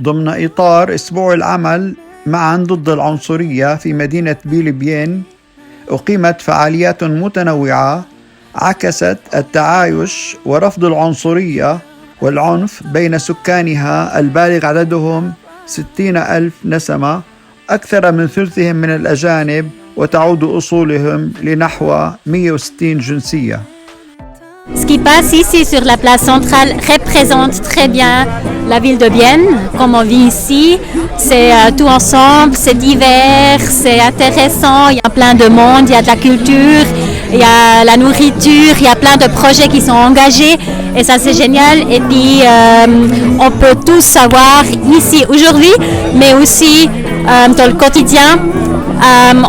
ضمن إطار أسبوع العمل معا ضد العنصرية في مدينة بيلبين أقيمت فعاليات متنوعة عكست التعايش ورفض العنصرية والعنف بين سكانها البالغ عددهم 60,000 نسمة، أكثر من ثلثهم من الأجانب، وتعود أصولهم لنحو 160 جنسية. Ce qui passe ici sur la place centrale représente très bien la ville de Bienne, comme on vit ici. C'est tout ensemble, c'est divers, c'est intéressant, il y a plein de monde, il y a de la culture, il y a la nourriture, il y a plein de projets qui sont engagés et ça c'est génial. Et puis on peut tous savoir ici aujourd'hui, mais aussi dans le quotidien,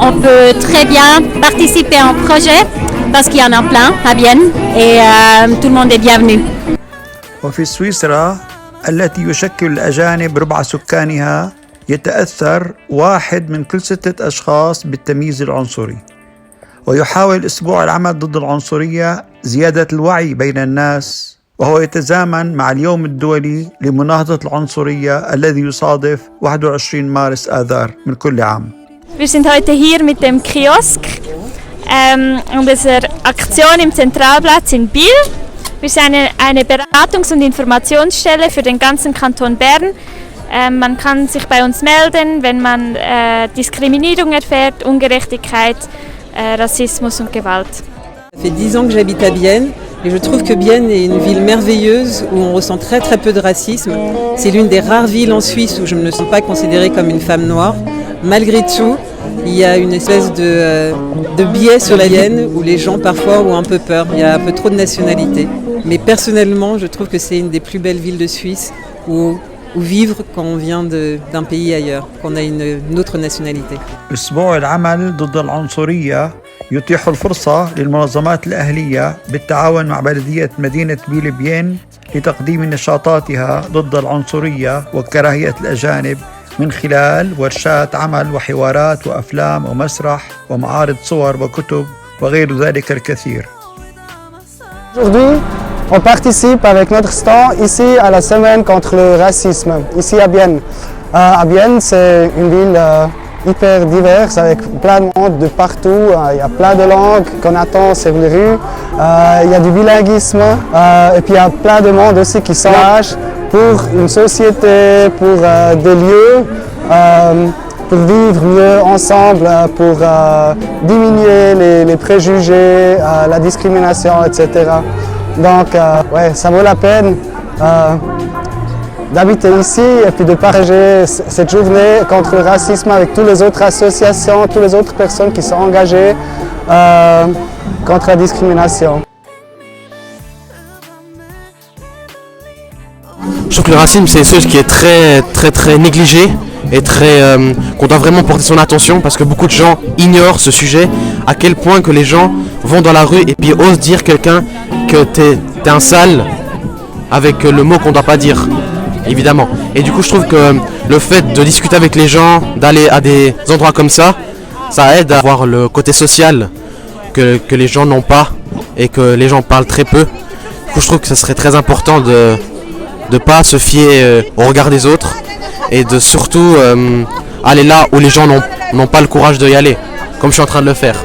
on peut très bien participer à un projet parce qu'il y en a plein à Bienne et tout le monde est bienvenu. وفي سويسرا التي يشكل الأجانب ربع سكانها يتأثر 1 من كل 6 أشخاص بالتمييز العنصري، ويحاول أسبوع العمل ضد العنصرية زيادة الوعي بين الناس، وهو يتزامن مع اليوم الدولي لمناهضة العنصرية الذي يصادف 21 مارس آذار من كل عام. Wir sind heute hier mit dem Kiosk und dieser Aktion im Zentralplatz in Biel. Wir sind eine Beratungs- und Informationsstelle für den ganzen Kanton Bern. Man kann sich bei uns melden, wenn man Diskriminierung erfährt, Ungerechtigkeit, Rassismus und Gewalt. Ça fait 10 ans que j'habite à Bienne et je trouve que Bienne est une ville merveilleuse où on ressent très très peu de racisme. C'est l'une des rares villes en Suisse où je ne me sens pas considérée comme une femme noire. Malgré tout, il y a une espèce de biais sur la Bienne où les gens parfois ont un peu peur. Il y a un peu trop de nationalité. Mais personnellement, je trouve que c'est une des plus belles villes de Suisse où vivre quand on vient d'un pays ailleurs, qu'on a une autre nationalité. أسبوع العمل ضد العنصرية يتيح الفرصة للمنظمات الأهلية بالتعاون مع بلدية مدينة بيلبين لتقديم نشاطاتها ضد العنصرية وكراهية الأجانب من خلال ورشات عمل وحوارات وأفلام ومسرح ومعارض صور وكتب وغير ذلك الكثير. Aujourd'hui, on participe avec notre stand ici à la semaine contre le racisme, ici à Bienne. À Bienne, c'est une ville hyper diverse avec plein de monde de partout. Il y a plein de langues qu'on attend sur les rues. Il y a du bilinguisme et puis il y a plein de monde aussi qui s'engage pour une société, pour des lieux, pour vivre mieux ensemble, pour diminuer les préjugés, la discrimination, etc. Donc, ouais, ça vaut la peine d'habiter ici et puis de partager cette journée contre le racisme avec toutes les autres associations, toutes les autres personnes qui sont engagées contre la discrimination. Je trouve que le racisme c'est une chose qui est très négligée et qu'on doit vraiment porter son attention parce que beaucoup de gens ignorent ce sujet, à quel point que les gens vont dans la rue et puis osent dire quelqu'un que t'es un sale avec le mot qu'on ne doit pas dire, évidemment. Et du coup je trouve que le fait de discuter avec les gens, d'aller à des endroits comme ça aide à avoir le côté social que les gens n'ont pas et que les gens parlent très peu. Du coup je trouve que ce serait très important de ne pas se fier au regard des autres et de surtout aller là où les gens n'ont pas le courage d'y aller, comme je suis en train de le faire.